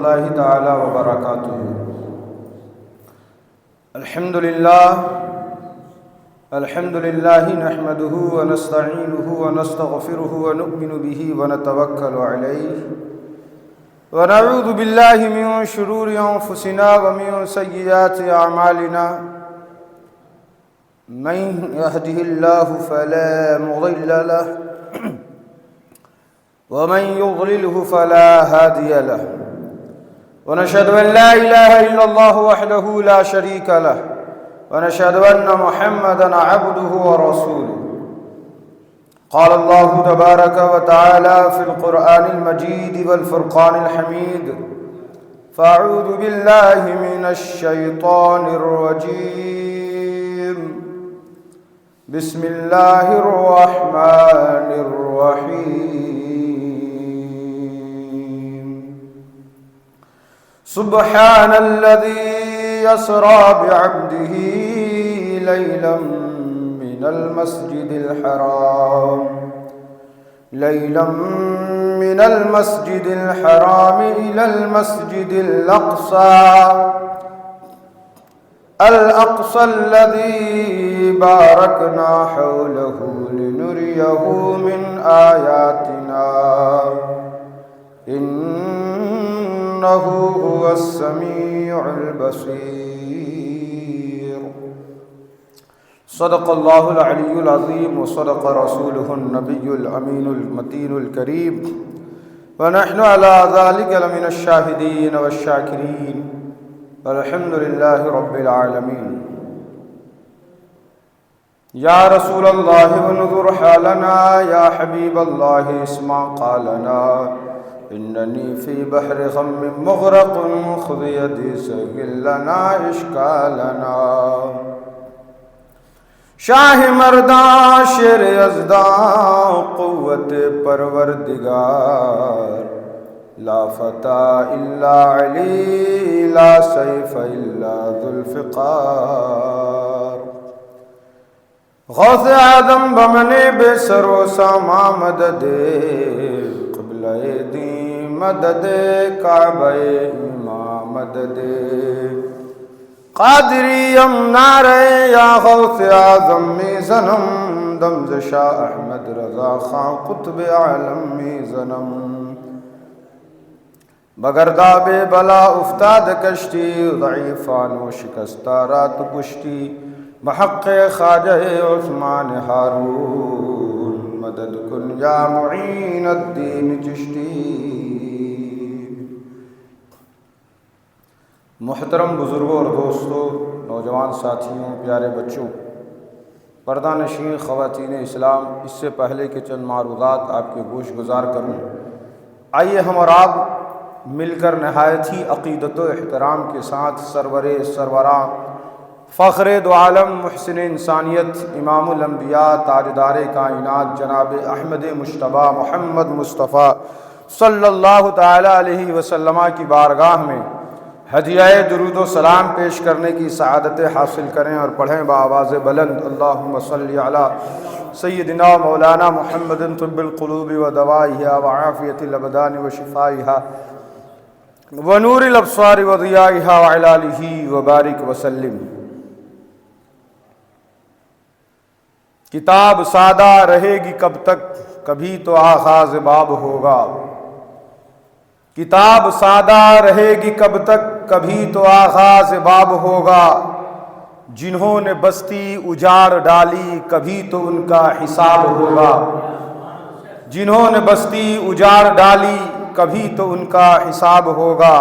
الله تعالى وبركاته. الحمد لله نحمده ونستعينه ونستغفره ونؤمن به ونتوكل عليه ونعوذ بالله من شرور أنفسنا ومن سيئات أعمالنا. من يهده الله فلا مضل له ومن يضلله فلا هادي له، ونشهد أن لا إله إلا الله وحده لا شريك له، ونشهد أن محمدًا عبده ورسوله. قال الله تبارك وتعالى في القرآن المجيد والفرقان الحميد: فأعوذ بالله من الشيطان الرجيم. بسم الله الرحمن الرحيم. سبحان الذي يسرى بعبده ليلا من المسجد الحرام إلى المسجد الأقصى الذي باركنا حوله لنريه من آياتنا إنه هو السميع البصير. صدق الله العلي العظيم وصدق رسوله النبي الأمين المتين الكريم، ونحن على ذلك لمن الشاهدين والشاكرين، والحمد لله رب العالمين. يا رسول الله انظر حالنا، يا حبيب الله اسمع قالنا، إنني في بحر غم مغرق خذ يدي سهل لنا إشكالنا. شاہ مرداں شیر یزداں قوت پروردگار، لا فتى إلا علی لا سیف إلا ذو الفقار. غوث اعظم بمن بے سر و ساما مدد قبلہ دین مدد کعبہ امام مدد. قادریم نعرہ یا غوث اعظم می زنم، دمز شاہ احمد رضا خان قطب عالم می زنم. بگرداب بلا افتاد کشتی، ضعیفان و شکستہ رات پشتی. بحق خواجہ عثمان ہارون مدد کن یا معین الدین چشتی. محترم بزرگوں اور دوستوں، نوجوان ساتھیوں، پیارے بچوں، پردہ نشین خواتین اسلام، اس سے پہلے کہ چند معروضات آپ کے گوش گزار کروں، آئیے ہم اور آپ مل کر نہایت ہی عقیدت و احترام کے ساتھ سروراں فخر دو عالم، محسن انسانیت، امام الانبیاء، تاجدار کائنات جناب احمد مجتبیٰ محمد مصطفیٰ صلی اللہ تعالی علیہ وسلم کی بارگاہ میں ہدیہ درود و سلام پیش کرنے کی سعادت حاصل کریں اور پڑھیں بآواز بلند: اللہم صلی علی سیدنا مولانا محمد طب القلوب و دوائها وعافیت الابدان و شفائها ونور الابصار و ضیائها وعلی آلہ وبارک وسلم. کتاب سادہ رہے گی کب تک، کبھی تو آغاز باب ہوگا. کتاب سادہ رہے گی کب تک، کبھی تو آغاز باب ہوگا. جنہوں نے بستی اجاڑ ڈالی کبھی تو ان کا حساب ہوگا. جنہوں نے بستی اجاڑ ڈالی کبھی تو ان کا حساب ہوگا.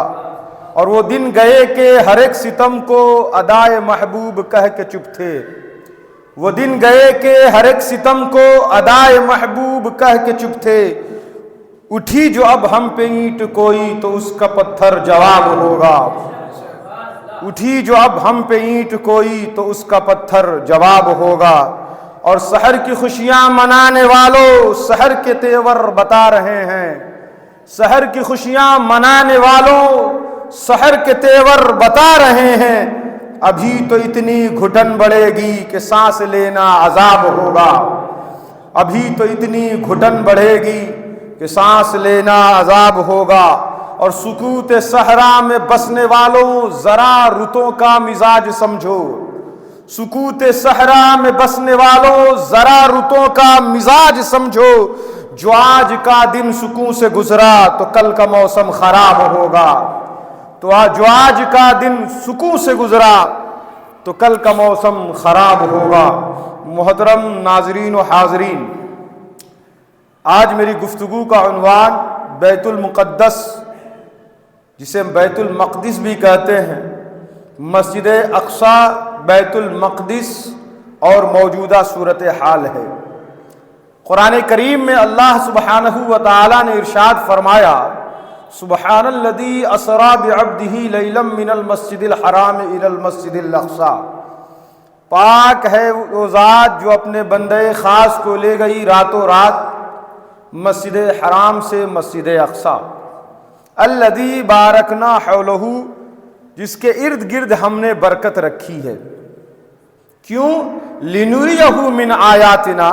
اور وہ دن گئے کہ ہر ایک ستم کو ادائے محبوب کہہ کے چپ تھے. وہ دن گئے کہ ہر ایک ستم کو ادائے محبوب کہہ کے چپ تھے. اٹھی جو اب ہم پہ اینٹ کوئی تو اس کا پتھر جواب ہوگا. اٹھی جو اب ہم پہ اینٹ کوئی تو اس کا پتھر جواب ہوگا. اور سحر کی خوشیاں منانے والوں سحر کے تیور بتا رہے ہیں. سحر کی خوشیاں منانے والوں سحر کے تیور بتا رہے ہیں. ابھی تو اتنی گھٹن بڑھے گی کہ سانس لینا عذاب ہوگا. ابھی تو اتنی گھٹن بڑھے گی کہ سانس لینا عذاب ہوگا. اور سکوت صحرا میں بسنے والوں ذرا رتوں کا مزاج سمجھو، سکوت صحرا میں بسنے والوں ذرا رتوں کا مزاج سمجھو، جو آج کا دن سکون سے گزرا تو کل کا موسم خراب ہوگا، تو جو آج کا دن سکون سے گزرا تو کل کا موسم خراب ہوگا۔ محترم ناظرین و حاضرین، آج میری گفتگو کا عنوان بیت المقدس، جسے بیت المقدس بھی کہتے ہیں، مسجد اقصی، بیت المقدس اور موجودہ صورتحال ہے۔ قرآن کریم میں اللہ سبحانہ و تعالی نے ارشاد فرمایا، سبحان الذی اسری بعبدہ لیلا من المسجد الحرام الی المسجد الاقصی، پاک ہے وہ ذات جو اپنے بندے خاص کو لے گئی راتوں رات مسجد حرام سے مسجد اقصی، الذی بارکنا حولہ، جس کے ارد گرد ہم نے برکت رکھی ہے۔ کیوں؟ لنریہ من آیاتنا،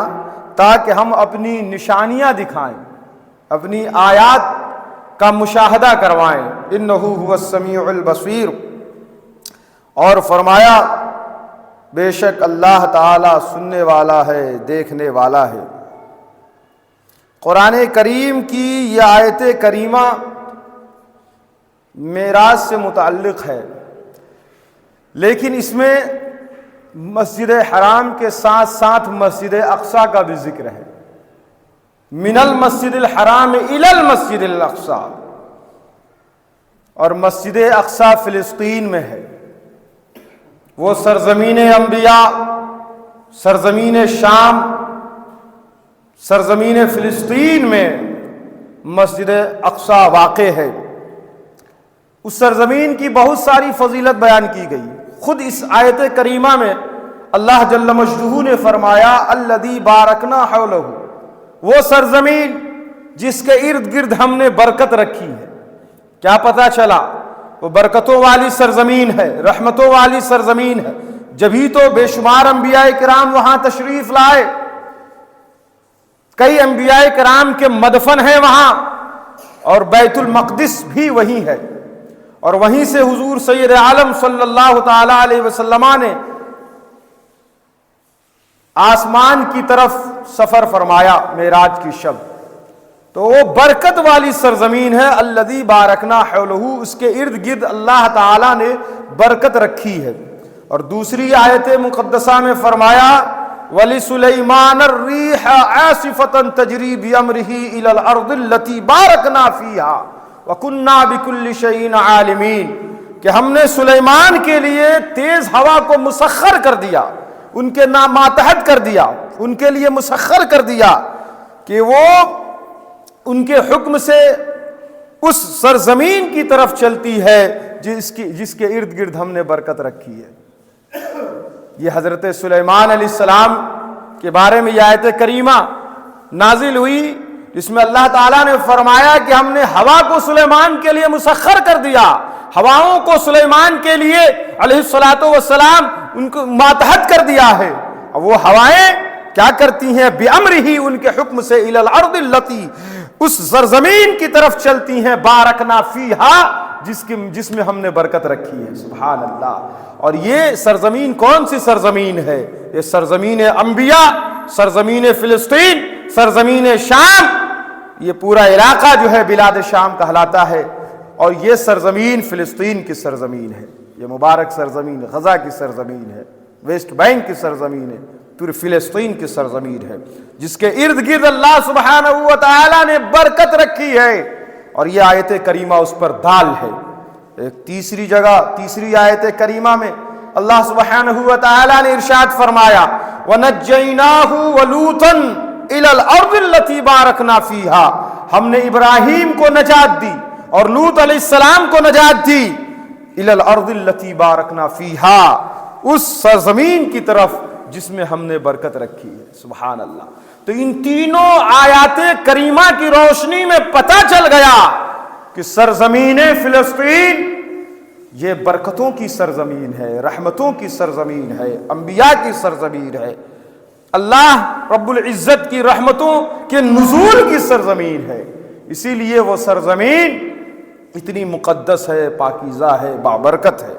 تاکہ ہم اپنی نشانیاں دکھائیں، اپنی آیات کا مشاہدہ کروائیں۔ انہ هو السمیع البصیر، اور فرمایا بے شک اللہ تعالی سننے والا ہے، دیکھنے والا ہے۔ قرآن کریم کی یہ آیت کریمہ معراج سے متعلق ہے، لیکن اس میں مسجد حرام کے ساتھ ساتھ مسجد اقصی کا بھی ذکر ہے۔ من المسجد الحرام الی المسجد الاقصی، اور مسجد اقصی فلسطین میں ہے، وہ سرزمین انبیاء، سرزمین شام، سرزمین فلسطین میں مسجد اقصی واقع ہے۔ اس سرزمین کی بہت ساری فضیلت بیان کی گئی۔ خود اس آیت کریمہ میں اللہ جل مجدہ نے فرمایا الذی بارکنا حولہ، وہ سرزمین جس کے ارد گرد ہم نے برکت رکھی ہے۔ کیا پتہ چلا؟ وہ برکتوں والی سرزمین ہے، رحمتوں والی سرزمین ہے، جبھی تو بے شمار انبیاء کرام وہاں تشریف لائے، کئی انبیاء کرام کے مدفن ہیں وہاں، اور بیت المقدس بھی وہی ہے، اور وہیں سے حضور سید عالم صلی اللہ تعالی علیہ وسلم نے آسمان کی طرف سفر فرمایا معراج کی شب۔ تو وہ برکت والی سرزمین ہے، الذی بارکنا حولہ، اس کے ارد گرد اللہ تعالی نے برکت رکھی ہے۔ اور دوسری آیت مقدسہ میں فرمایا وَلِسُلَيْمَانَ الرِّيحَ عَاصِفَةً تَجْرِي بِأَمْرِهِ إِلَى الْأَرْضِ الَّتِي بَارَكْنَا فِيهَا وَكُنَّا بِكُلِّ شَيْءٍ عَالِمِينَ، کہ ہم نے سلیمان کے لیے تیز ہوا کو مسخر کر دیا، ان کے ماتحت کر دیا، ان کے لیے مسخر کر دیا کہ وہ ان کے حکم سے اس سرزمین کی طرف چلتی ہے جس کے ارد گرد ہم نے برکت رکھی ہے۔ یہ حضرت سلیمان علیہ السلام کے بارے میں یہ آیت کریمہ نازل ہوئی، جس میں اللہ تعالیٰ نے فرمایا کہ ہم نے ہوا کو سلیمان کے لیے مسخر کر دیا، ہواؤں کو سلیمان کے لیے علیہ السلام ان کو ماتحت کر دیا ہے، اور وہ ہوائیں کیا کرتی ہیں؟ بِأَمْرِهِ، ان کے حکم سے، إِلَى الْأَرْضِ الَّتِي، اس سرزمین کی طرف چلتی ہیں، بارکنا فیہا، جس میں ہم نے برکت رکھی ہے۔ سبحان اللہ۔ اور یہ سرزمین کون سی سرزمین ہے؟ یہ سرزمین انبیاء، سرزمین فلسطین، سرزمین شام، یہ پورا علاقہ جو ہے بلاد شام کہلاتا ہے، اور یہ سرزمین فلسطین کی سرزمین ہے، یہ مبارک سرزمین غزہ کی سرزمین ہے، ویسٹ بینک کی سرزمین ہے، پھر فلسطین کی سرزمین ہے، جس کے ارد گرد اللہ سبحانہ و تعالی نے برکت رکھی ہے، اور یہ آیت کریمہ اس پر دال ہے۔ ایک تیسری جگہ، تیسری آیت کریمہ میں اللہ سبحانہ و تعالی نے ارشاد فرمایا وَنَجَّيْنَاهُ وَلُوطًا إِلَى الْأَرْضِ الَّتِي بَارَكْنَا فِيهَا، ہم نے ابراہیم کو نجات دی اور لوط علیہ السلام کو نجات دی، إِلَى الْأَرْضِ الَّتِي بَارَكْنَا فِيهَا، اس سرزمین کی طرف جس میں ہم نے برکت رکھی ہے۔ سبحان اللہ۔ تو ان تینوں آیات کریمہ کی روشنی میں پتہ چل گیا کہ سرزمین فلسطین یہ برکتوں کی سرزمین ہے، رحمتوں کی سرزمین ہے، انبیاء کی سرزمین ہے، اللہ رب العزت کی رحمتوں کے نزول کی سرزمین ہے۔ اسی لیے وہ سرزمین اتنی مقدس ہے، پاکیزہ ہے، بابرکت ہے۔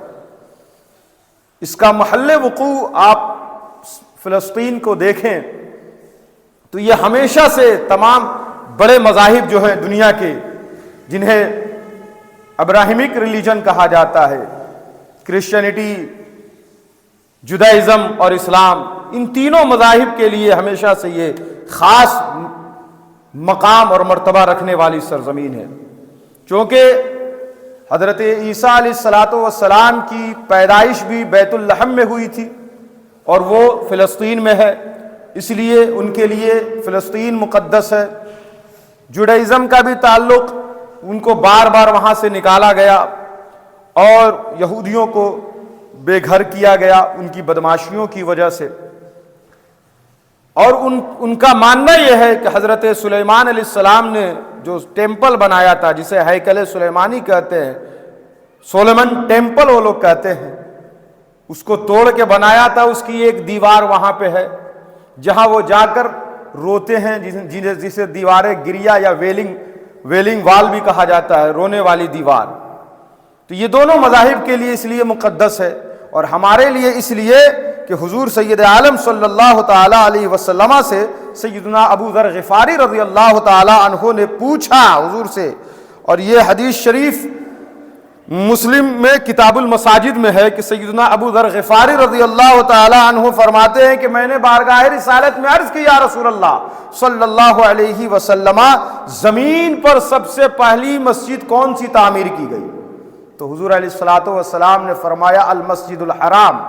اس کا محل وقوع آپ فلسطین کو دیکھیں تو یہ ہمیشہ سے تمام بڑے مذاہب جو ہیں دنیا کے، جنہیں ابراہیمک ریلیجن کہا جاتا ہے، کرسچینٹی، جودائزم اور اسلام، ان تینوں مذاہب کے لیے ہمیشہ سے یہ خاص مقام اور مرتبہ رکھنے والی سرزمین ہے، چونکہ حضرت عیسیٰ علیہ الصلاۃ والسلام کی پیدائش بھی بیت اللحم میں ہوئی تھی اور وہ فلسطین میں ہے، اس لیے ان کے لیے فلسطین مقدس ہے۔ جوڈائزم کا بھی تعلق، ان کو بار بار وہاں سے نکالا گیا اور یہودیوں کو بے گھر کیا گیا ان کی بدماشیوں کی وجہ سے، اور ان کا ماننا یہ ہے کہ حضرت سلیمان علیہ السلام نے جو ٹیمپل بنایا تھا، جسے ہیکل سلیمانی کہتے ہیں، سولمن ٹیمپل وہ لوگ کہتے ہیں، اس کو توڑ کے بنایا تھا۔ اس کی ایک دیوار وہاں پہ ہے جہاں وہ جا کر روتے ہیں، جسے دیوار گریا یا ویلنگ وال بھی کہا جاتا ہے، رونے والی دیوار۔ تو یہ دونوں مذاہب کے لیے اس لیے مقدس ہے، اور ہمارے لیے اس لیے کہ حضور سید عالم صلی اللہ تعالی علیہ وسلم سے سیدنا ابو ذر غفاری رضی اللہ تعالی عنہ نے پوچھا حضور سے، اور یہ حدیث شریف مسلم میں کتاب المساجد میں ہے کہ سیدنا ابو ذر غفاری رضی اللہ تعالی عنہ فرماتے ہیں کہ میں نے بارگاہ رسالت میں عرض کی، یا رسول اللہ صلی اللہ علیہ وسلم، زمین پر سب سے پہلی مسجد کون سی تعمیر کی گئی؟ تو حضور علیہ الصلوۃ والسلام نے فرمایا المسجد الحرام،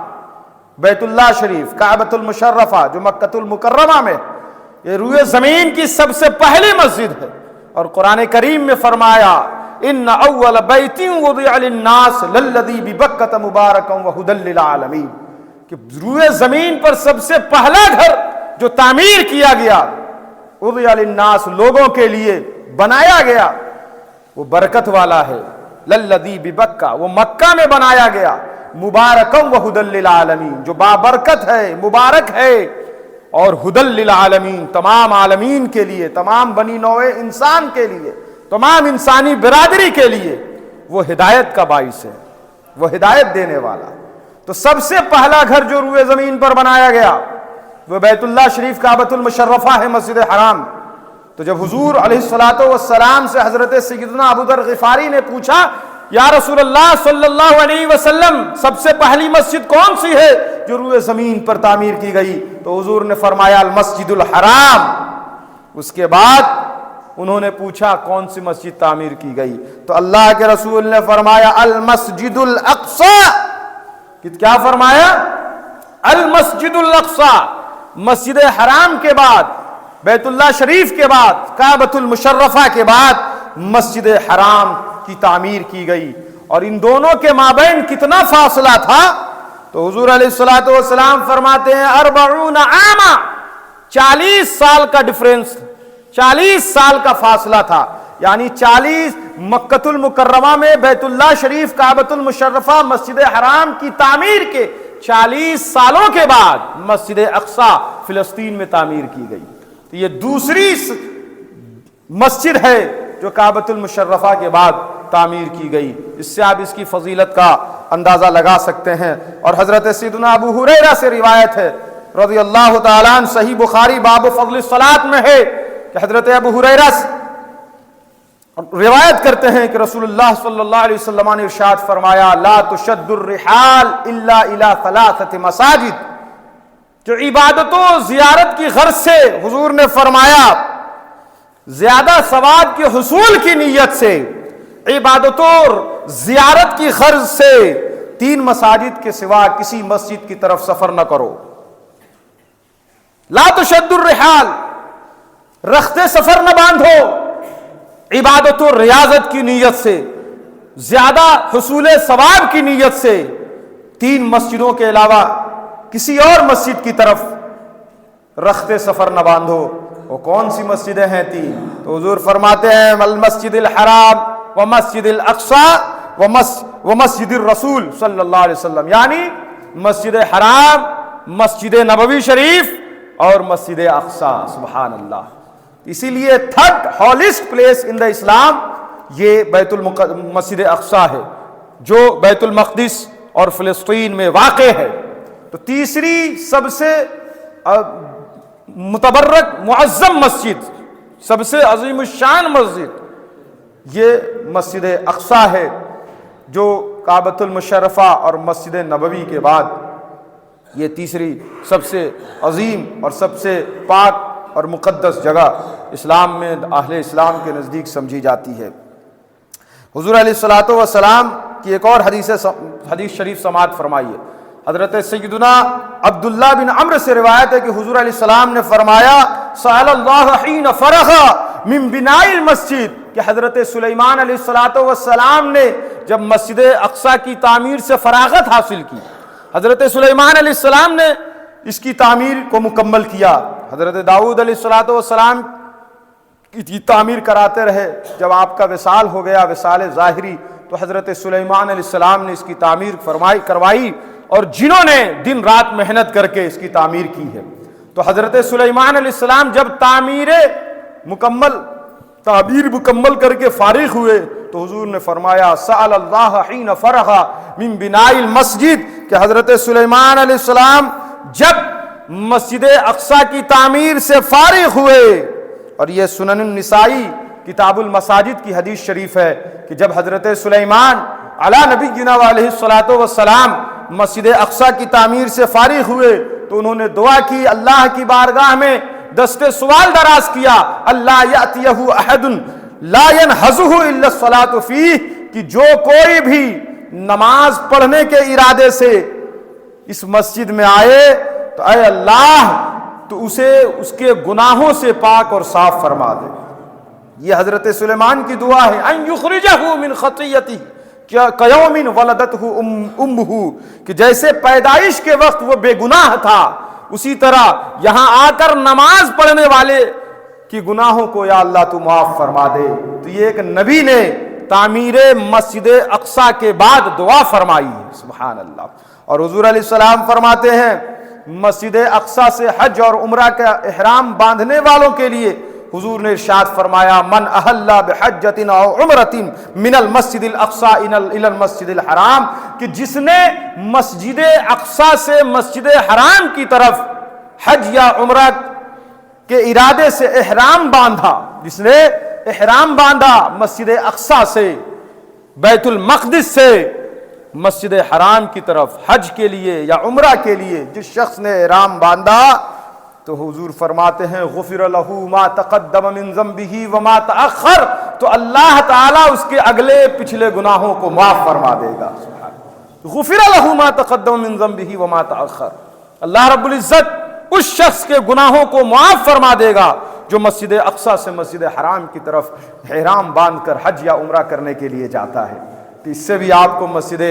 بیت اللہ شریف، کعبۃ المشرفہ جو مکۃ المکرمہ میں، یہ روئے زمین کی سب سے پہلی مسجد ہے۔ اور قرآن کریم میں فرمایا ان اول بیت وضع للناس للذی ببکۃ مبارکا وہدی للعالمین، کہ روئے زمین پر سب سے پہلا گھر جو تعمیر کیا گیا، وضع للناس، لوگوں کے لیے بنایا گیا، وہ برکت والا ہے، للذی ببکہ، وہ مکہ میں بنایا گیا، مبارکا وہدی للعالمین، جو بابرکت ہے، مبارک ہے، اور ہدی للعالمین، تمام عالمین کے لیے، تمام بنی نوع انسان کے لیے، تمام انسانی برادری کے لیے وہ ہدایت کا باعث ہے، وہ ہدایت دینے والا۔ تو سب سے پہلا گھر جو روئے زمین پر بنایا گیا وہ بیت اللہ شریف، کعبۃ المشرفہ ہے، مسجد حرام۔ تو جب حضور علیہ الصلوۃ والسلام سے حضرت سیدنا ابو ذر غفاری نے پوچھا، یا رسول اللہ صلی اللہ علیہ وسلم، سب سے پہلی مسجد کون سی ہے جو روئے زمین پر تعمیر کی گئی؟ تو حضور نے فرمایا المسجد الحرام۔ اس کے بعد انہوں نے پوچھا کون سی مسجد تعمیر کی گئی؟ تو اللہ کے رسول نے فرمایا المسجد الاقصی۔ کیا فرمایا؟ المسجد الاقصی۔ مسجد حرام کے بعد، بیت اللہ شریف کے بعد، کعبۃ المشرفہ کے بعد مسجد حرام کی تعمیر کی گئی۔ اور ان دونوں کے مابین کتنا فاصلہ تھا؟ تو حضور علیہ الصلوۃ والسلام فرماتے ہیں 40 عاما، 40 سال کا ڈفرنس، 40 سال کا فاصلہ تھا، یعنی 40 مکۃ المکرمہ میں بیت اللہ شریف، کعبۃ المشرفہ، مسجد حرام کی تعمیر کے 40 سالوں کے بعد مسجد اقصی فلسطین میں تعمیر کی گئی۔ تو یہ دوسری مسجد ہے جو کعبۃ المشرفہ کے بعد تعمیر کی گئی۔ اس سے آپ اس کی فضیلت کا اندازہ لگا سکتے ہیں۔ اور حضرت سیدنا ابو ہریرہ سے روایت ہے رضی اللہ تعالیٰ عنہ، صحیح بخاری باب فضل الصلاۃ میں ہے کہ حضرت ابو ہریرہ روایت کرتے ہیں کہ رسول اللہ صلی اللہ علیہ وسلم نے ارشاد فرمایا لا تشد الرحال الا الى 3 مساجد، جو عبادت و زیارت کی غرض سے حضور نے فرمایا زیادہ ثواب کے حصول کی نیت سے، عبادت اور زیارت کی غرض سے 3 مساجد کے سوا کسی مسجد کی طرف سفر نہ کرو۔ لا تشد الرحال، رخت سفر نہ باندھو، عبادت و ریاضت کی نیت سے، زیادہ حصول ثواب کی نیت سے 3 مسجدوں کے علاوہ کسی اور مسجد کی طرف رخت سفر نہ باندھو۔ وہ کون سی مسجدیں ہیں 3؟ تو حضور فرماتے ہیں المسجد الحرام ومسجد الاقصی ومسجد الرسول صلی اللہ علیہ وسلم، یعنی مسجد حرام، مسجد نبوی شریف اور مسجد اقصی۔ سبحان اللہ۔ اسی لیے تھرڈ ہالیسٹ پلیس ان دا اسلام یہ مسجد اقصی ہے جو بیت المقدس اور فلسطین میں واقع ہے۔ تو تیسری سب سے متبرک معظم مسجد، سب سے عظیم الشان مسجد یہ مسجد اقصی ہے، جو کعبۃ المشرفہ اور مسجد نبوی کے بعد یہ تیسری سب سے عظیم اور سب سے پاک اور مقدس جگہ اسلام میں اہل اسلام کے نزدیک سمجھی جاتی ہے۔ حضور علیہ الصلوۃ والسلام کی ایک اور حدیث شریف سماعت فرمائیے۔ حضرت سیدنا عبداللہ بن عمرو سے روایت ہے کہ حضور علیہ السلام نے فرمایا سأل اللہ حین فرغ من بناء المسجد، کہ حضرت سلیمان علیہ الصلوۃ والسلام نے جب مسجد اقصی کی تعمیر سے فراغت حاصل کی، حضرت سلیمان علیہ السلام نے اس کی تعمیر کو مکمل کیا، حضرت داؤد علیہ الصلوۃ والسلام کی تعمیر کراتے رہے، جب آپ کا وصال ہو گیا، وصال ظاہری، تو حضرت سلیمان علیہ السلام نے اس کی تعمیر کروائی، اور جنہوں نے دن رات محنت کر کے اس کی تعمیر کی ہے۔ تو حضرت سلیمان علیہ السلام جب تعمیر مکمل کر کے فارغ ہوئے تو حضور نے فرمایا سأل اللہ حین فرغ من بناء المسجد، کہ حضرت سلیمان علیہ السلام جب مسجد اقصی کی تعمیر سے فارغ ہوئے، اور یہ سنن النسائی کتاب المساجد کی حدیث شریف ہے کہ جب حضرت سلیمان علی نبینا علیہ الصلوۃ والسلام مسجد اقصی کی تعمیر سے فارغ ہوئے تو انہوں نے دعا کی، اللہ کی بارگاہ میں دست سوال دراز کیا، اللہ یأتیہ احد لا ینہزہ الا الصلاۃ فیہ، کہ جو کوئی بھی نماز پڑھنے کے ارادے سے اس مسجد میں آئے تو اے اللہ تو اسے اس کے گناہوں سے پاک اور صاف فرما دے۔ یہ حضرت سلیمان کی دعا ہے، ان یخرجہ من خطیتہ کیوم ولدتہ امہ، کہ جیسے پیدائش کے وقت وہ بے گناہ تھا اسی طرح یہاں آ کر نماز پڑھنے والے کی گناہوں کو یا اللہ تو معاف فرما دے۔ تو یہ ایک نبی نے تعمیر مسجد اقصی کے بعد دعا فرمائی ہے، سبحان اللہ۔ اور حضور علیہ السلام فرماتے ہیں مسجد اقصی سے حج اور عمرہ کا احرام باندھنے والوں کے لیے حضور نے ارشاد فرمایا من احل بحجۃ او عمرۃ من المسجد الاقصی الی المسجد الحرام، کہ جس نے مسجد اقصی سے مسجد حرام کی طرف حج یا عمرہ کے ارادے سے احرام باندھا، جس نے احرام باندھا مسجد اقصی سے بیت المقدس سے مسجد حرام کی طرف حج کے لیے یا عمرہ کے لیے جس شخص نے احرام باندھا تو حضور فرماتے ہیں غفر لہ ما تقدم من ذنبہ وما تأخر، تو اللہ تعالیٰ اس کے اگلے پچھلے گناہوں کو معاف فرما دے گا۔ غفر لہ ما تقدم من ذنبہ وما تأخر، اللہ رب العزت اس شخص کے گناہوں کو معاف فرما دے گا جو مسجد اقصی سے مسجد حرام کی طرف احرام باندھ کر حج یا عمرہ کرنے کے لیے جاتا ہے۔ تو اس سے بھی آپ کو مسجد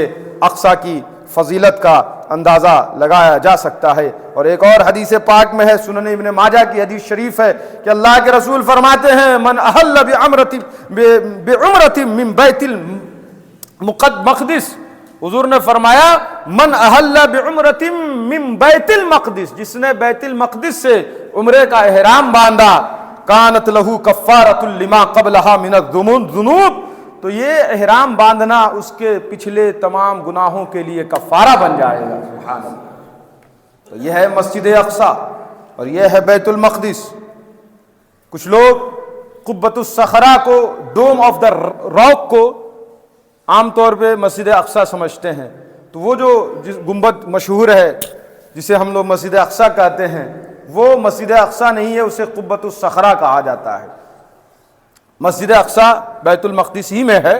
اقصی کی فضیلت کا اندازہ لگایا جا سکتا ہے۔ اور ایک اور حدیث پاک میں ہے، سنن ابن ماجہ کی حدیث شریف ہے کہ اللہ کے رسول فرماتے ہیں من احل بعمرۃ من بیت المقدس، حضور نے فرمایا من احل بعمرۃ من بیت المقدس، جس نے بیت المقدس سے عمرے کا احرام باندھا کانت لہ کفارۃ لما قبلہا من الذنوب، تو یہ احرام باندھنا اس کے پچھلے تمام گناہوں کے لیے کفارہ بن جائے گا، سبحان اللہ۔ تو یہ ہے مسجد اقصی اور یہ ہے بیت المقدس۔ کچھ لوگ قبۃ الصخرہ کو، ڈوم آف دا راک کو عام طور پہ مسجد اقصی سمجھتے ہیں، تو وہ جو گنبد مشہور ہے جسے ہم لوگ مسجد اقصی کہتے ہیں وہ مسجد اقصی نہیں ہے، اسے قبۃ الصخرہ کہا جاتا ہے۔ مسجد اقصی بیت المقدس ہی میں ہے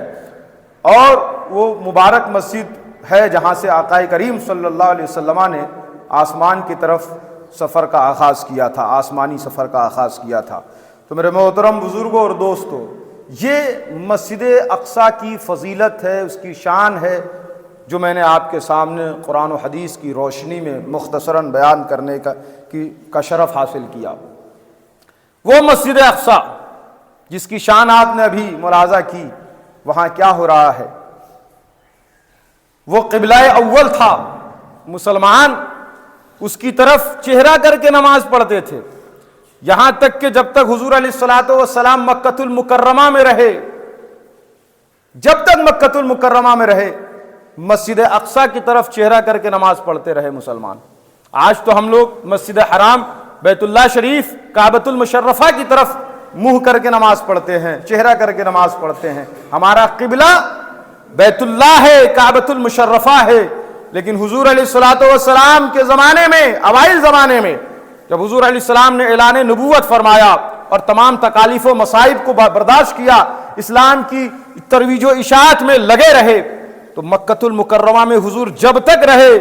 اور وہ مبارک مسجد ہے جہاں سے آقا کریم صلی اللہ علیہ وسلم نے آسمان کی طرف سفر کا آغاز کیا تھا، آسمانی سفر کا آغاز کیا تھا۔ تو میرے محترم بزرگوں اور دوستوں، یہ مسجد اقصی کی فضیلت ہے، اس کی شان ہے جو میں نے آپ کے سامنے قرآن و حدیث کی روشنی میں مختصراً بیان کرنے کا شرف حاصل کیا۔ وہ مسجد اقصی جس کی شان آپ نے ابھی ملاحظہ کی، وہاں کیا ہو رہا ہے؟ وہ قبلہ اول تھا، مسلمان اس کی طرف چہرہ کر کے نماز پڑھتے تھے، یہاں تک کہ جب تک حضور علیہ الصلوۃ والسلام مکۃ المکرمہ میں رہے جب تک مکۃ المکرمہ میں رہے مسجد اقصی کی طرف چہرہ کر کے نماز پڑھتے رہے مسلمان. آج تو ہم لوگ مسجد حرام، بیت اللہ شریف، کعبۃ المشرفہ کی طرف منہ کر کے نماز پڑھتے ہیں، چہرہ کر کے نماز پڑھتے ہیں. ہمارا قبلہ بیت اللہ ہے، کعبۃ المشرفہ ہے. لیکن حضور علیہ الصلوۃ والسلام کے زمانے میں، اوائل زمانے میں جب حضور علیہ السلام نے اعلان نبوت فرمایا اور تمام تکالیف و مصائب کو برداشت کیا، اسلام کی ترویج و اشاعت میں لگے رہے، تو مکۃ المکرمہ میں حضور جب تک رہے،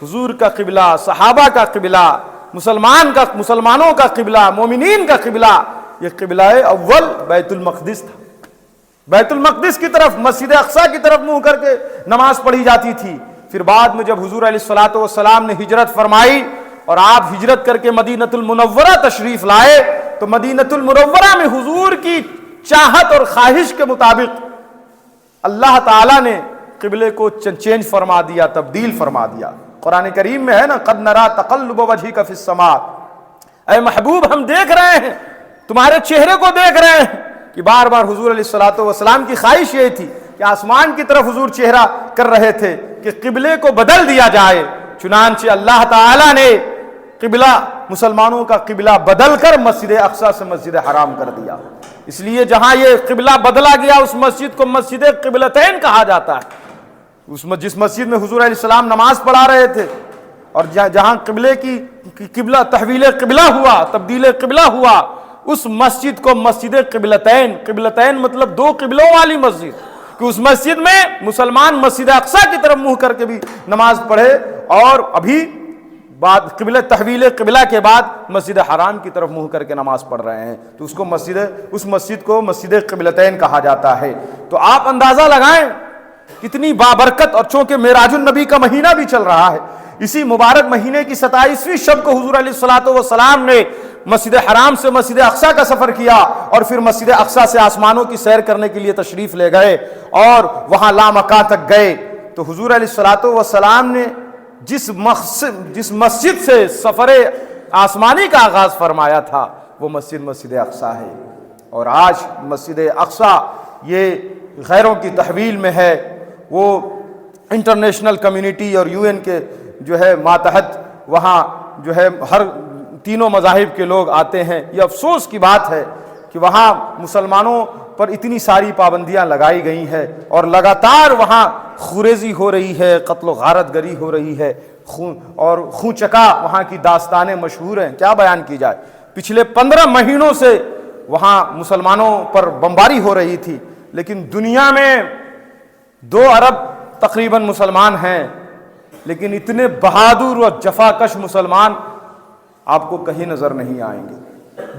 حضور کا قبلہ، صحابہ کا قبلہ، مسلمانوں کا قبلہ، مومنین کا قبلہ، یہ قبلہ اول بیت المقدس تھا. بیت المقدس کی طرف، مسجد اقصی کی طرف منہ کر کے نماز پڑھی جاتی تھی. پھر بعد میں جب حضور علیہ الصلوۃ والسلام نے ہجرت فرمائی اور آپ ہجرت کر کے مدینہ المنورہ تشریف لائے، تو مدینہ المنورہ میں حضور کی چاہت اور خواہش کے مطابق اللہ تعالیٰ نے قبلے کو چینج فرما دیا، تبدیل فرما دیا. قرآن کریم میں ہے نا، قد نرا تقلب وجہک فی السماء، اے محبوب ہم دیکھ رہے ہیں، تمہارے چہرے کو دیکھ رہے ہیں. کہ بار بار حضور علیہ الصلوۃ والسلام کی خواہش یہ تھی کہ آسمان کی طرف حضور چہرہ کر رہے تھے کہ قبلے کو بدل دیا جائے. چنانچہ اللہ تعالیٰ نے قبلہ، مسلمانوں کا قبلہ بدل کر مسجد اقصی سے مسجد حرام کر دیا. اس لیے جہاں یہ قبلہ بدلا گیا اس مسجد کو مسجد قبلتین کہا جاتا ہے. جس مسجد میں حضور علیہ السلام نماز پڑھا رہے تھے اور جہاں قبلے کی قبلہ تحویل قبلہ ہوا، تبدیل قبلہ ہوا، اس مسجد کو مسجد قبلتین، قبلتین مطلب دو قبلوں والی مسجد، کہ اس مسجد میں مسلمان مسجد اقصی کی طرف منہ کر کے بھی نماز پڑھے، اور ابھی بعد قبلہ تحویل قبلہ کے بعد مسجد حرام کی طرف منہ کر کے نماز پڑھ رہے ہیں، تو اس مسجد کو مسجد قبلتین کہا جاتا ہے. تو آپ اندازہ لگائیں کتنی بابرکت، اور چونکہ معراج النبی کا مہینہ بھی چل رہا ہے، اسی مبارک مہینے کی 27ویں شب کو حضور علیہ الصلوۃ والسلام نے مسجد حرام سے مسجد اقصی کا سفر کیا، اور پھر مسجد اقصی سے آسمانوں کی سیر کرنے کے لیے تشریف لے گئے اور وہاں لامکان تک گئے. تو حضور علیہ الصلوۃ والسلام نے جس مسجد سے سفر آسمانی کا آغاز فرمایا تھا وہ مسجد اقصی ہے. اور آج مسجد اقصی یہ غیروں کی تحویل میں ہے. وہ انٹرنیشنل کمیونٹی اور UN کے جو ہے ماتحت وہاں جو ہے ہر تینوں مذاہب کے لوگ آتے ہیں. یہ افسوس کی بات ہے کہ وہاں مسلمانوں پر اتنی ساری پابندیاں لگائی گئی ہیں اور لگاتار وہاں خوریزی ہو رہی ہے، قتل و غارت گری ہو رہی ہے، اور خون چکا وہاں کی داستانیں مشہور ہیں، کیا بیان کی جائے. پچھلے 15 مہینوں سے وہاں مسلمانوں پر بمباری ہو رہی تھی، لیکن دنیا میں 2 ارب تقریباً مسلمان ہیں، لیکن اتنے بہادر اور جفاکش مسلمان آپ کو کہیں نظر نہیں آئیں گے.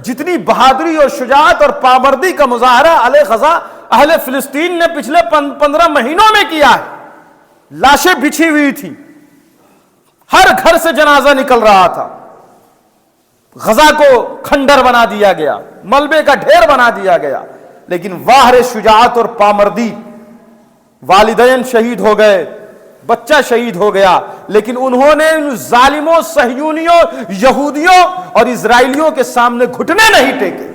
جتنی بہادری اور شجاعت اور پابندی کا مظاہرہ علیہ غزہ اہل فلسطین نے پچھلے 15 مہینوں میں کیا ہے. لاشیں بچھی ہوئی تھی، ہر گھر سے جنازہ نکل رہا تھا، غزہ کو کھنڈر بنا دیا گیا، ملبے کا ڈھیر بنا دیا گیا، لیکن واہر شجاعت اور پامردی، والدین شہید ہو گئے، بچہ شہید ہو گیا، لیکن انہوں نے ان ظالموں، صہیونیوں، یہودیوں اور اسرائیلیوں کے سامنے گھٹنے نہیں ٹیکے،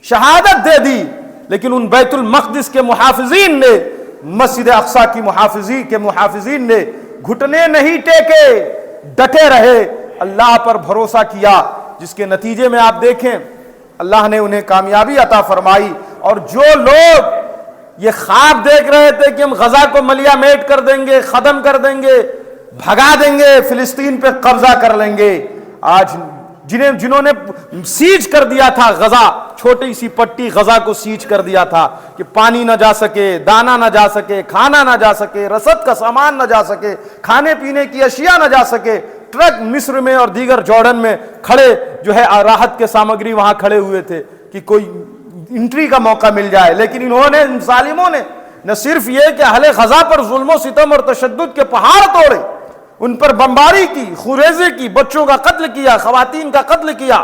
شہادت دے دی. لیکن ان بیت المقدس کے محافظین نے، مسجد اقصی کی محافظین نے گھٹنے نہیں ٹیکے، ڈٹے رہے، اللہ پر بھروسہ کیا، جس کے نتیجے میں آپ دیکھیں اللہ نے انہیں کامیابی عطا فرمائی. اور جو لوگ یہ خواب دیکھ رہے تھے کہ ہم غزہ کو ملیا میٹ کر دیں گے، ختم کر دیں گے، بھگا دیں گے، فلسطین پہ قبضہ کر لیں گے، آج جنہوں نے سیج کر دیا تھا غزہ، چھوٹی سی پٹی غزہ کو سیج کر دیا تھا کہ پانی نہ جا سکے، دانا نہ جا سکے، کھانا نہ جا سکے، رسد کا سامان نہ جا سکے، کھانے پینے کی اشیاء نہ جا سکے. ٹرک مصر میں اور دیگر جارڈن میں کھڑے جو ہے راحت کے سامگری وہاں کھڑے ہوئے تھے کہ کوئی انٹری کا موقع مل جائے. لیکن انہوں نے، ان ظالموں نے نہ صرف یہ کہ اہل غزہ پر ظلم و ستم اور تشدد کے پہاڑ توڑے، ان پر بمباری کی، خوریزی کی، بچوں کا قتل کیا، خواتین کا قتل کیا،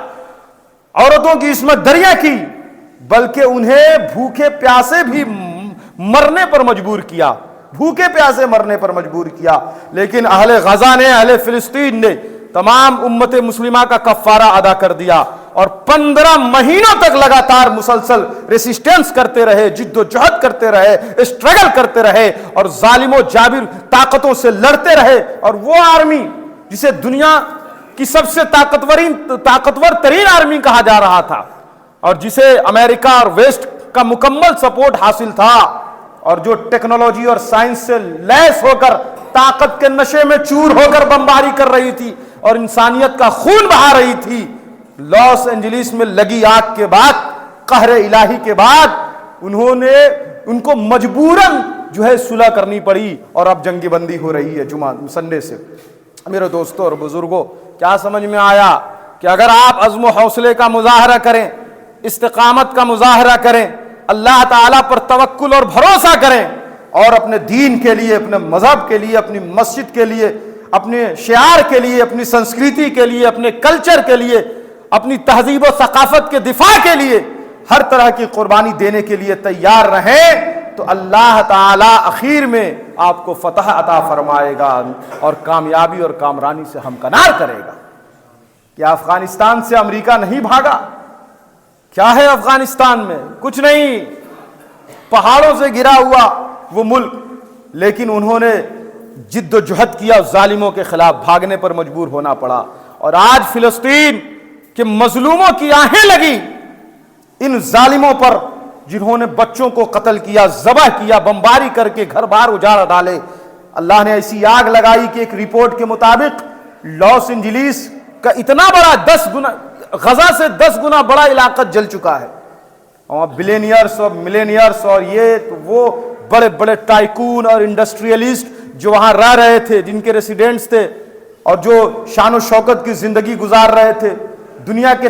عورتوں کی عصمت دریاں کی، بلکہ انہیں بھوکے پیاسے بھی مرنے پر مجبور کیا، بھوکے پیاسے مرنے پر مجبور کیا. لیکن اہل غزہ نے، اہل فلسطین نے تمام امت مسلمہ کا کفارہ ادا کر دیا اور 15 مہینوں تک لگاتار مسلسل ریسسٹنس کرتے رہے، جد و جہد کرتے رہے، اسٹرگل کرتے رہے اور ظالم و جابر طاقتوں سے لڑتے رہے. اور وہ آرمی جسے دنیا کی سب سے طاقتور ترین آرمی کہا جا رہا تھا اور جسے امریکہ اور ویسٹ کا مکمل سپورٹ حاصل تھا اور جو ٹیکنالوجی اور سائنس سے لیس ہو کر طاقت کے نشے میں چور ہو کر بمباری کر رہی تھی اور انسانیت کا خون بہا رہی تھی، لاس اینجلس میں لگی آگ کے بعد، قہر الہی کے بعد ان کو مجبوراً جو ہے صلح کرنی پڑی اور اب جنگ بندی ہو رہی ہے جمعہ سنڈے سے. میرے دوستوں اور بزرگوں، کیا سمجھ میں آیا کہ اگر آپ عزم و حوصلے کا مظاہرہ کریں، استقامت کا مظاہرہ کریں، اللہ تعالیٰ پر توکل اور بھروسہ کریں اور اپنے دین کے لیے، اپنے مذہب کے لیے، اپنی مسجد کے لیے، اپنے شعار کے لیے، اپنی سنسکرتی کے لیے، اپنے کلچر کے لیے، اپنی تہذیب و ثقافت کے دفاع کے لیے ہر طرح کی قربانی دینے کے لیے تیار رہیں تو اللہ تعالیٰ اخیر میں آپ کو فتح عطا فرمائے گا اور کامیابی اور کامرانی سے ہمکنار کرے گا. کیا افغانستان سے امریکہ نہیں بھاگا؟ کیا ہے افغانستان میں؟ کچھ نہیں، پہاڑوں سے گرا ہوا وہ ملک، لیکن انہوں نے جد و جہد کیا، ظالموں کے خلاف بھاگنے پر مجبور ہونا پڑا. اور آج فلسطین کے مظلوموں کی آہیں لگی ان ظالموں پر جنہوں نے بچوں کو قتل کیا، ذبح کیا، بمباری کر کے گھر بار اجاڑ ڈالے. اللہ نے ایسی آگ لگائی کہ ایک رپورٹ کے مطابق لاس اینجلس کا اتنا بڑا 10 گنا، غزہ سے 10 گنا بڑا علاقہ جل چکا ہے. اور بلینئرز اور ملینئرز اور یہ تو وہ بڑے بڑے ٹائکون اور انڈسٹریلسٹ جو وہاں رہ رہے تھے، جن کے ریسیڈنٹس تھے اور جو شان و شوکت کی زندگی گزار رہے تھے، دنیا کے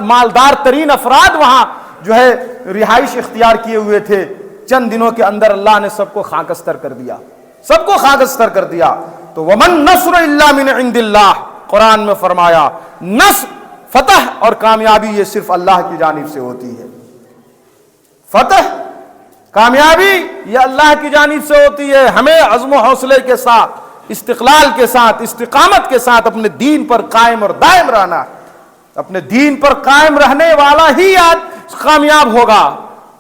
مالدار ترین افراد وہاں جو ہے رہائش اختیار کیے ہوئے تھے. چند دنوں کے اندر اللہ نے سب کو خاکستر کر دیا، سب کو خاکستر کر دیا. تو ومن نصر الا من عند اللہ، قرآن میں فرمایا نصر، فتح اور کامیابی یہ صرف اللہ کی جانب سے ہوتی ہے. فتح، کامیابی یہ اللہ کی جانب سے ہوتی ہے. ہمیں عزم و حوصلے کے ساتھ، استقلال کے ساتھ، استقامت کے ساتھ اپنے دین پر قائم اور دائم رہنا. اپنے دین پر قائم رہنے والا ہی آج کامیاب ہوگا.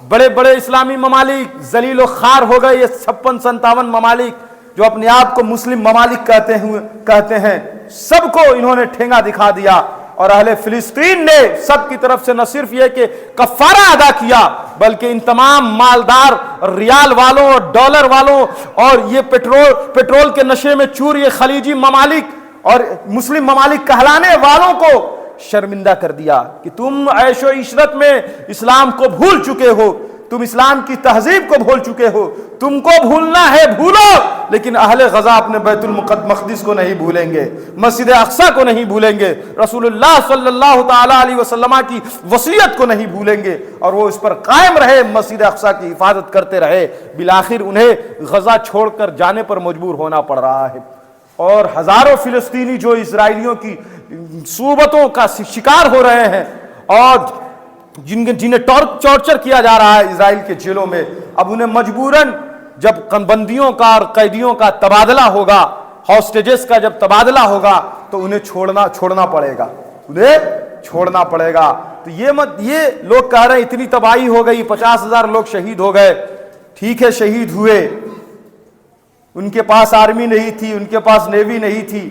بڑے بڑے اسلامی ممالک ذلیل و خوار ہو گئے، یہ 56-57 ممالک جو اپنے آپ کو مسلم ممالک کہتے ہیں، سب کو انہوں نے ٹھینگا دکھا دیا. اور اہل فلسطین نے سب کی طرف سے نہ صرف یہ کہ کفارہ ادا کیا، بلکہ ان تمام مالدار ریال والوں اور ڈالر والوں اور یہ پیٹرول کے نشے میں چور یہ خلیجی ممالک اور مسلم ممالک کہلانے والوں کو شرمندہ کر دیا کہ تم عیش و عشرت میں اسلام کو بھول چکے ہو، تم اسلام کی تہذیب کو بھول چکے ہو. تم کو بھولنا ہے بھولو، لیکن اہل غزہ اپنے بیت المقدس کو نہیں بھولیں گے، مسجد اقصی کو نہیں بھولیں گے، رسول اللہ صلی اللہ تعالی علیہ وسلم کی وصیت کو نہیں بھولیں گے اور وہ اس پر قائم رہے، مسجد اقصی کی حفاظت کرتے رہے. بالآخر انہیں غزہ چھوڑ کر جانے پر مجبور ہونا پڑ رہا ہے اور ہزاروں فلسطینی جو اسرائیلیوں کی صوبتوں کا شکار ہو رہے ہیں اور جنہیں ٹارچر کیا جا رہا ہے اسرائیل کے جیلوں میں، اب انہیں مجبوراً جب بندیوں کا اور قیدیوں کا تبادلہ ہوگا، ہاسٹیجز کا جب تبادلہ ہوگا تو انہیں چھوڑنا پڑے گا، انہیں چھوڑنا پڑے گا. تو یہ لوگ کہہ رہے ہیں اتنی تباہی ہو گئی، 50,000 لوگ شہید ہو گئے. ٹھیک ہے، شہید ہوئے، ان کے پاس آرمی نہیں تھی، ان کے پاس نیوی نہیں تھی،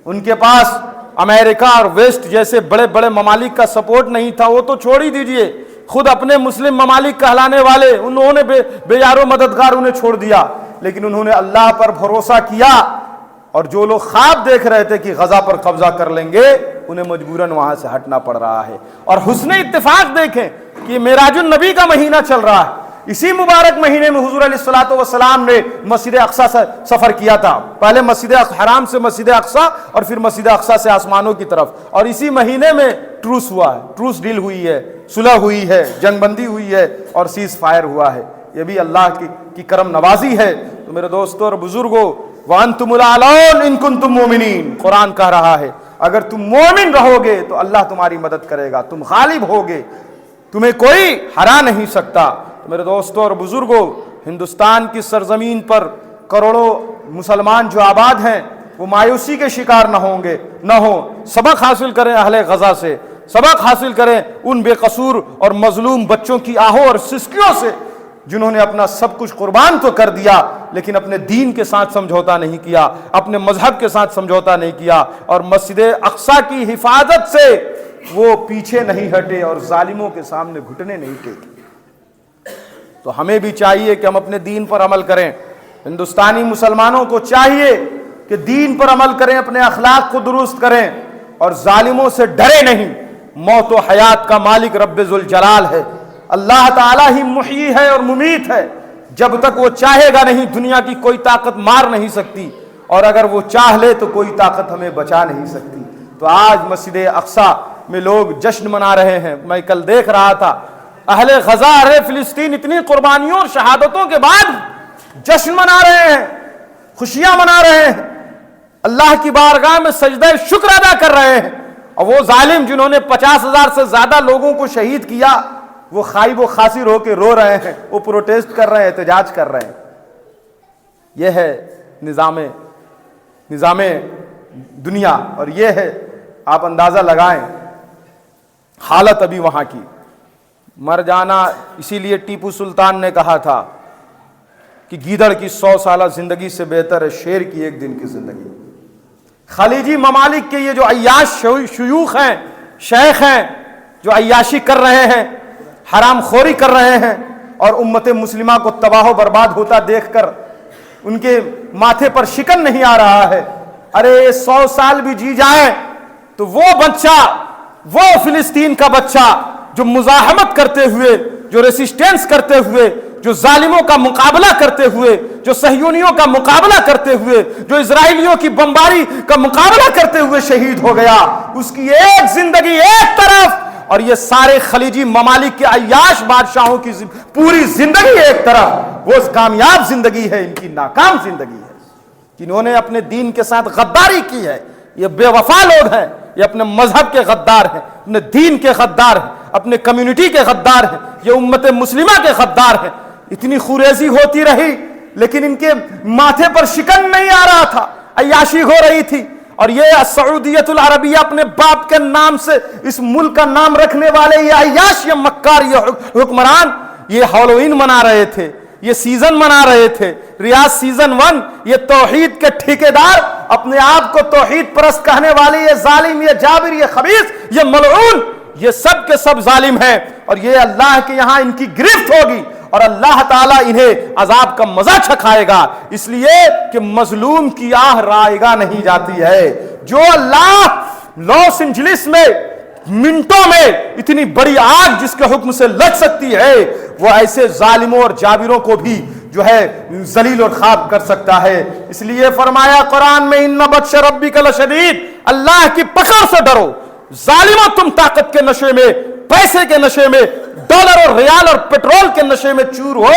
ان کے پاس امریکہ اور ویسٹ جیسے بڑے بڑے ممالک کا سپورٹ نہیں تھا، وہ تو چھوڑ ہی دیجئے. خود اپنے مسلم ممالک کہلانے والے انہوں نے بے یار و مددگار انہیں چھوڑ دیا، لیکن انہوں نے اللہ پر بھروسہ کیا. اور جو لوگ خواب دیکھ رہے تھے کہ غزہ پر قبضہ کر لیں گے، انہیں مجبوراً وہاں سے ہٹنا پڑ رہا ہے. اور حسن اتفاق دیکھیں کہ معراج النبی کا مہینہ چل رہا ہے. اسی مبارک مہینے میں حضور علیہ الصلوۃ والسلام نے مسجد اقصی سے سفر کیا تھا. پہلے مسجد حرام سے مسجد اقصی اور پھر مسجد اقصی سے آسمانوں کی طرف. اور اسی مہینے میں ٹروس ہوا ہے، ٹروس ڈیل ہوئی ہے، صلح ہوئی ہے، جنگ بندی ہوئی ہے اور سیز فائر ہوا ہے. یہ بھی اللہ کی کرم نوازی ہے. تو میرے دوستوں اور بزرگوں، وَأَنْتُمُ الْأَعْلَوْنَ إِن كُنتُم مُؤْمِنِينَ، قرآن کہہ رہا ہے اگر تم مومن رہو گے تو اللہ تمہاری مدد کرے گا، تم غالب ہوگے، تمہیں کوئی ہرا نہیں سکتا. میرے دوستوں اور بزرگوں، ہندوستان کی سرزمین پر کروڑوں مسلمان جو آباد ہیں وہ مایوسی کے شکار نہ ہوں. سبق حاصل کریں اہل غزہ سے، سبق حاصل کریں ان بے قصور اور مظلوم بچوں کی آہوں اور سسکیوں سے جنہوں نے اپنا سب کچھ قربان تو کر دیا لیکن اپنے دین کے ساتھ سمجھوتا نہیں کیا، اپنے مذہب کے ساتھ سمجھوتا نہیں کیا، اور مسجد اقصیٰ کی حفاظت سے وہ پیچھے نہیں ہٹے اور ظالموں کے سامنے گھٹنے نہیں ٹیکے۔ تو ہمیں بھی چاہیے کہ ہم اپنے دین پر عمل کریں، ہندوستانی مسلمانوں کو چاہیے کہ دین پر عمل کریں، اپنے اخلاق کو درست کریں اور ظالموں سے ڈرے نہیں۔ موت و حیات کا مالک رب ذوالجلال ہے، اللہ تعالیٰ ہی محیی ہے اور ممیت ہے، جب تک وہ چاہے گا نہیں دنیا کی کوئی طاقت مار نہیں سکتی، اور اگر وہ چاہ لے تو کوئی طاقت ہمیں بچا نہیں سکتی۔ تو آج مسجد اقصیٰ میں لوگ جشن منا رہے ہیں، میں کل دیکھ رہا تھا اہل غزہ اہل فلسطین اتنی قربانیوں اور شہادتوں کے بعد جشن منا رہے ہیں، خوشیاں منا رہے ہیں، اللہ کی بارگاہ میں سجدہ شکر ادا کر رہے ہیں، اور وہ ظالم جنہوں نے 50,000 سے زیادہ لوگوں کو شہید کیا وہ خائب و خاسر ہو کے رو رہے ہیں، وہ پروٹیسٹ کر رہے ہیں، احتجاج کر رہے ہیں۔ یہ ہے نظام دنیا، اور یہ ہے آپ اندازہ لگائیں حالت ابھی وہاں کی، مر جانا۔ اسی لیے ٹیپو سلطان نے کہا تھا کہ گیدڑ کی 100 سالہ زندگی سے بہتر ہے شیر کی ایک دن کی زندگی۔ خلیجی ممالک کے یہ جو عیاش شیوخ ہیں، شیخ ہیں، جو عیاشی کر رہے ہیں، حرام خوری کر رہے ہیں، اور امت مسلمہ کو تباہ و برباد ہوتا دیکھ کر ان کے ماتھے پر شکن نہیں آ رہا ہے۔ ارے 100 سال بھی جی جائیں تو وہ بچہ، وہ فلسطین کا بچہ جو مزاحمت کرتے ہوئے، جو ریسسٹنس کرتے ہوئے، جو ظالموں کا مقابلہ کرتے ہوئے، جو صہیونیوں کا مقابلہ کرتے ہوئے، جو اسرائیلیوں کی بمباری کا مقابلہ کرتے ہوئے شہید ہو گیا، اس کی ایک زندگی ایک طرف، اور یہ سارے خلیجی ممالک کے عیاش بادشاہوں کی پوری زندگی ایک طرف۔ وہ کامیاب زندگی ہے، ان کی ناکام زندگی ہے جنہوں نے اپنے دین کے ساتھ غداری کی ہے۔ یہ بے وفا لوگ ہیں، یہ اپنے مذہب کے غدار ہیں، اپنے دین کے غدار ہیں، اپنے کمیونٹی کے غدار ہیں، یہ امت مسلمہ کے غدار ہیں۔ اتنی خوریزی ہوتی رہی لیکن ان کے ماتھے پر شکن نہیں آ رہا تھا، عیاشی ہو رہی تھی۔ اور یہ سعودیت العربیہ اپنے باپ کے نام سے اس ملک کا نام رکھنے والے یہ عیاش، یہ مکار، یہ حکمران، یہ ہالووین منا رہے تھے، یہ سیزن منا رہے تھے، ریاض سیزن 1۔ یہ توحید کے ٹھیکیدار، اپنے آپ کو توحید پرست کہنے والے یہ ظالم، یہ جابر، یہ خبیث، یہ ملعون، یہ سب کے سب ظالم ہیں، اور یہ اللہ کے یہاں ان کی گرفت ہوگی اور اللہ تعالیٰ انہیں عذاب کا مزہ چکھائے گا، اس لیے کہ مظلوم کی آہ رائگاں نہیں جاتی ہے۔ جو اللہ لاس اینجلس میں منٹوں میں اتنی بڑی آگ جس کے حکم سے لگ سکتی ہے، وہ ایسے ظالموں اور جابروں کو بھی جو ہے ذلیل اور خاک کر سکتا ہے۔ اس لیے فرمایا قرآن میں ان بطش ربک لشدید، اللہ کی پکڑ سے ڈرو۔ ظالموں تم طاقت کے نشے میں، پیسے کے نشے میں، ڈالر اور ریال اور پیٹرول کے نشے میں چور ہو،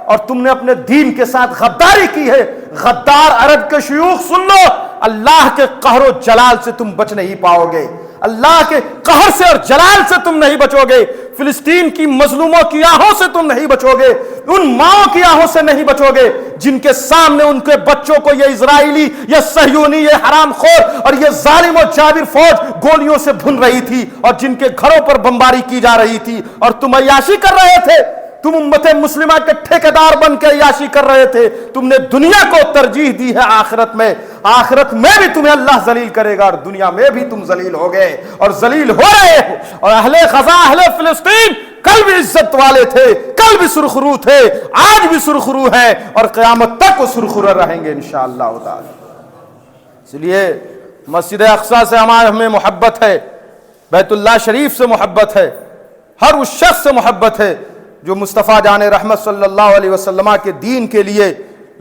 اور تم نے اپنے دین کے ساتھ غداری کی ہے۔ غدار عرب کے شیوخ سن لو، اللہ کے قہر و جلال سے تم بچ نہیں پاؤ گے، اللہ کے قہر سے اور جلال سے تم نہیں بچو گے، فلسطین کی مظلوموں کی آہوں سے تم نہیں بچو گے، ان ماؤں کی آہوں سے نہیں بچو گے جن کے سامنے ان کے بچوں کو یہ اسرائیلی، یہ صہیونی، یہ حرام خور اور یہ ظالم و جابر فوج گولیوں سے بھن رہی تھی، اور جن کے گھروں پر بمباری کی جا رہی تھی، اور تم عیاشی کر رہے تھے۔ تم امت مسلمہ کے ٹھیکیدار بن کے عیاشی کر رہے تھے۔ تم نے دنیا کو ترجیح دی ہے آخرت میں، آخرت میں بھی تمہیں اللہ ذلیل کرے گا، اور دنیا میں بھی تم ذلیل ہو گئے اور ذلیل ہو رہے ہو۔ اور اہل غزہ، اہل فلسطین کل بھی عزت والے تھے، کل بھی سرخرو تھے، آج بھی سرخرو ہیں، اور قیامت تک وہ سرخرو رہیں گے انشاءاللہ تعالی۔ اس لیے مسجد اقصیٰ سے ہمیں محبت ہے، بیت اللہ شریف سے محبت ہے، ہر اس شخص سے محبت ہے جو مصطفیٰ جان رحمت صلی اللہ علیہ وسلم کے دین کے لیے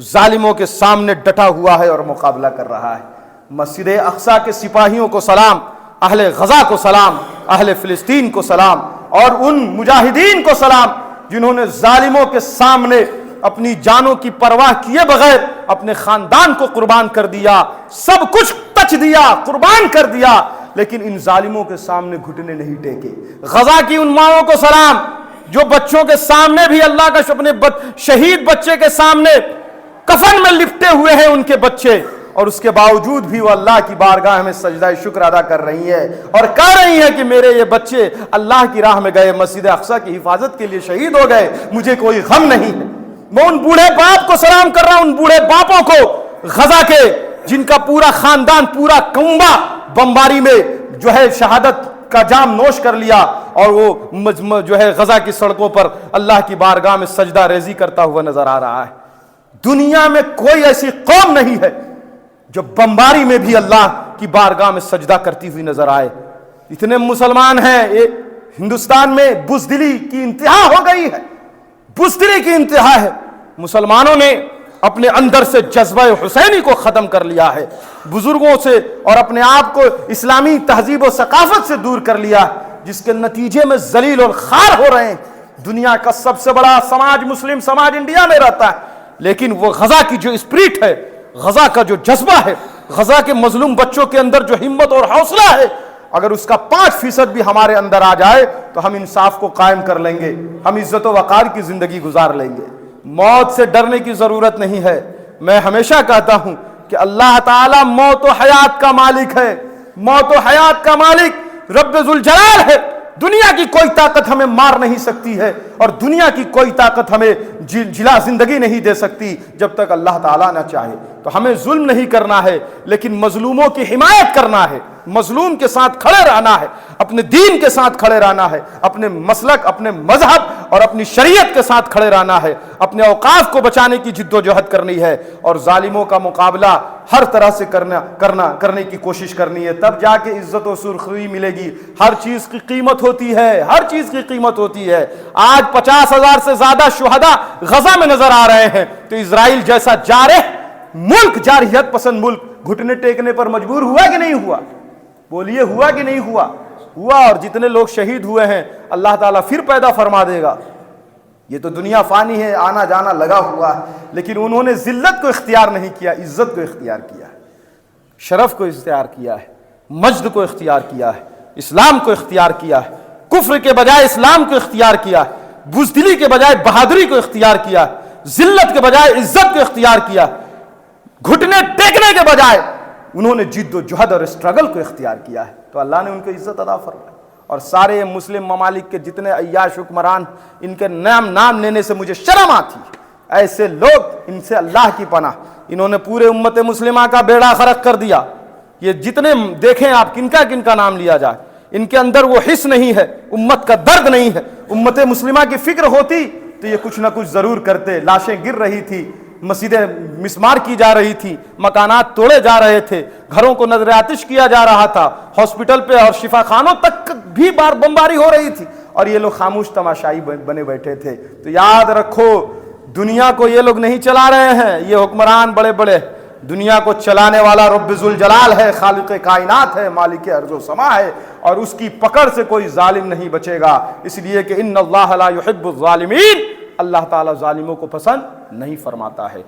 ظالموں کے سامنے ڈٹا ہوا ہے اور مقابلہ کر رہا ہے۔ مسجد اقصیٰ کے سپاہیوں کو سلام، اہل غزہ کو سلام، اہل فلسطین کو سلام، اور ان مجاہدین کو سلام جنہوں نے ظالموں کے سامنے اپنی جانوں کی پرواہ کیے بغیر اپنے خاندان کو قربان کر دیا، سب کچھ تچ دیا، قربان کر دیا، لیکن ان ظالموں کے سامنے گھٹنے نہیں ٹیکے۔ غزہ کی ان ماؤں کو سلام جو بچوں کے سامنے بھی اللہ کا اپنے شہید بچے کے سامنے کفن میں لپٹے ہوئے ہیں ان کے بچے، اور اس کے باوجود بھی وہ اللہ کی بارگاہ میں سجدہ شکر ادا کر رہی ہیں اور کہہ رہی ہیں کہ میرے یہ بچے اللہ کی راہ میں گئے، مسجد اقصی کی حفاظت کے لیے شہید ہو گئے، مجھے کوئی غم نہیں ہے۔ میں ان بوڑھے باپ کو سلام کر رہا ہوں، ان بوڑھے باپوں کو غزہ کے، جن کا پورا خاندان، پورا کنبہ بمباری میں جو ہے شہادت کا جام نوش کر لیا، اور وہ جو ہے غزہ کی سڑکوں پر اللہ کی بارگاہ میں سجدہ ریزی کرتا ہوا نظر آ رہا ہے۔ دنیا میں کوئی ایسی قوم نہیں ہے جو بمباری میں بھی اللہ کی بارگاہ میں سجدہ کرتی ہوئی نظر آئے۔ اتنے مسلمان ہیں، ہندوستان میں بزدلی کی انتہا ہو گئی ہے، بزدلی کی انتہا ہے۔ مسلمانوں نے اپنے اندر سے جذبہ حسینی کو ختم کر لیا ہے، بزرگوں سے اور اپنے آپ کو اسلامی تہذیب و ثقافت سے دور کر لیا، جس کے نتیجے میں ذلیل اور خوار ہو رہے ہیں۔ دنیا کا سب سے بڑا سماج مسلم سماج انڈیا میں رہتا ہے، لیکن وہ غزہ کی جو اسپرٹ ہے، غزہ کا جو جذبہ ہے، غزہ کے مظلوم بچوں کے اندر جو ہمت اور حوصلہ ہے، اگر اس کا 5% بھی ہمارے اندر آ جائے تو ہم انصاف کو قائم کر لیں گے، ہم عزت و وقار کی زندگی گزار لیں گے۔ موت سے ڈرنے کی ضرورت نہیں ہے۔ میں ہمیشہ کہتا ہوں کہ اللہ تعالیٰ موت و حیات کا مالک ہے، موت و حیات کا مالک رب ذوالجلال ہے۔ دنیا کی کوئی طاقت ہمیں مار نہیں سکتی ہے، اور دنیا کی کوئی طاقت ہمیں جلا زندگی نہیں دے سکتی جب تک اللہ تعالیٰ نہ چاہے۔ تو ہمیں ظلم نہیں کرنا ہے، لیکن مظلوموں کی حمایت کرنا ہے، مظلوم کے ساتھ کھڑے رہنا ہے، اپنے دین کے ساتھ کھڑے رہنا ہے، اپنے مسلک، اپنے مذہب اور اپنی شریعت کے ساتھ کھڑے رہنا ہے، اپنے اوقاف کو بچانے کی جد و جہد کرنی ہے، اور ظالموں کا مقابلہ ہر طرح سے کرنے کی کوشش کرنی ہے۔ تب جا کے عزت و سرخروئی ملے گی۔ ہر چیز کی قیمت ہوتی ہے، ہر چیز کی قیمت ہوتی ہے۔ آج 50,000 سے زیادہ شہداء غزہ میں نظر آ رہے ہیں، تو اسرائیل جیسا جارح ملک، جارحیت پسند ملک گھٹنے ٹیکنے پر مجبور ہوا کہ نہیں ہوا؟ بولیے ہوا کہ نہیں ہوا؟ ہوا، اور جتنے لوگ شہید ہوئے ہیں اللہ تعالیٰ پھر پیدا فرما دے گا۔ یہ تو دنیا فانی ہے، آنا جانا لگا ہوا ہے، لیکن انہوں نے ذلت کو اختیار نہیں کیا، عزت کو اختیار کیا ہے، شرف کو اختیار کیا ہے، مجد کو اختیار کیا ہے، اسلام کو اختیار کیا ہے، کفر کے بجائے اسلام کو اختیار کیا ہے، بزدلی کے بجائے بہادری کو اختیار کیا ہے، ذلت کے بجائے عزت کو اختیار کیا، گھٹنے ٹیکنے کے بجائے انہوں نے جد و جہد اور اسٹرگل کو اختیار کیا ہے۔ تو اللہ نے ان کو عزت عطا فرمائی۔ اور سارے مسلم ممالک کے جتنے عیاش حکمران، ان کے نام لینے سے مجھے شرم آتی ہے۔ ایسے لوگ، ان سے اللہ کی پناہ، انہوں نے پورے امت مسلمہ کا بیڑا غرق کر دیا۔ یہ جتنے دیکھیں آپ، کن کا نام لیا جائے، ان کے اندر وہ حس نہیں ہے، امت کا درد نہیں ہے۔ امت مسلمہ کی فکر ہوتی تو یہ کچھ نہ کچھ ضرور کرتے۔ لاشیں گر رہی تھی، مسجدیں مسمار کی جا رہی تھی، مکانات توڑے جا رہے تھے، گھروں کو نظر آتش کیا جا رہا تھا، ہاسپٹل پہ اور شفا خانوں تک بھی بمباری ہو رہی تھی، اور یہ لوگ خاموش تماشائی بنے بیٹھے تھے۔ تو یاد رکھو، دنیا کو یہ لوگ نہیں چلا رہے ہیں، یہ حکمران بڑے بڑے، دنیا کو چلانے والا رب ذوالجلال ہے، خالق کائنات ہے، مالک ارض و سما ہے، اور اس کی پکڑ سے کوئی ظالم نہیں بچے گا، اس لیے کہ ان اللہ لا يحب الظالمین، اللہ تعالیٰ ظالموں کو پسند نہیں فرماتا ہے۔